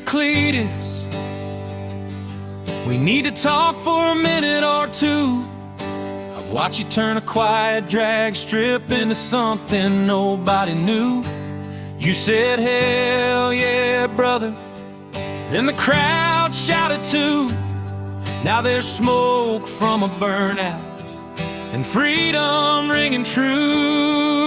Cleetus, we need to talk for a minute or two. I've watched you turn a quiet drag strip into something nobody knew. You said, hell yeah, brother, and the crowd shouted too. Now there's smoke from a burnout and freedom ringing true.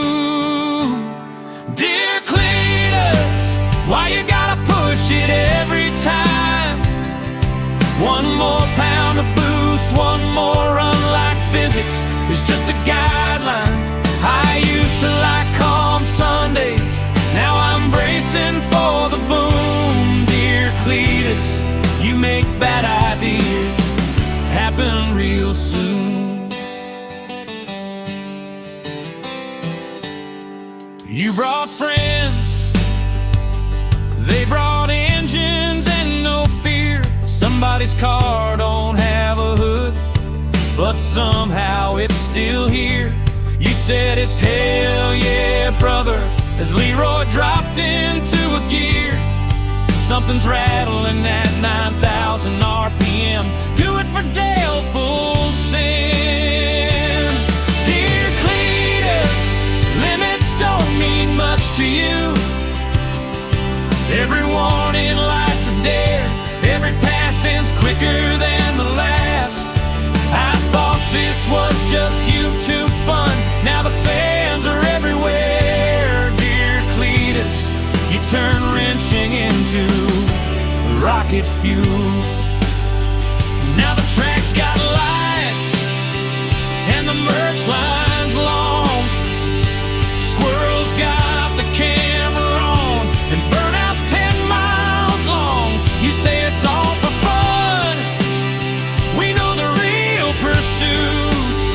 Dear Cleetus, why you gotta push it every time? One more pound of boost, one more run like physics is just a guideline. I used to like calm Sundays, now I'm bracing for the boom. Dear Cleetus, you make bad ideas happen real soon. You brought friends, they brought engines and no fear. Somebody's car don't have a hood, but somehow it's still here. You said it's hell yeah, brother, as Leroy dropped into a gear. Something's rattling at 9,000 RPM. Do it for Dale, full sin. Dear Cleetus, limits don't mean much to you. Every warning light's a dare, every passing's quicker than the last. I thought this was just YouTube fun, now the fans are everywhere. Dear Cleetus, you turn wrenching into rocket fuel. Now the track's got lights and the merch line's long. Squirrel's got the camera on and Burnouts 10 miles long. You say it's all for fun, we know the real pursuit's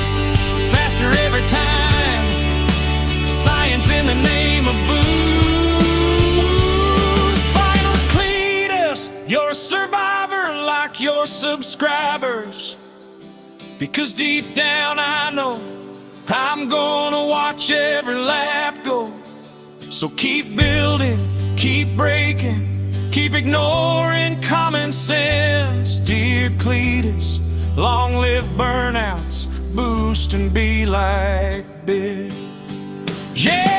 faster every time. Science in the name of booze. Final Cleetus, you're a survivor like your subscribers, because deep down I know I'm gonna watch every lap go. So keep building, keep breaking, keep ignoring common sense. Dear Cleetus, long live Burnouts, boost and be like Biff. Yeah!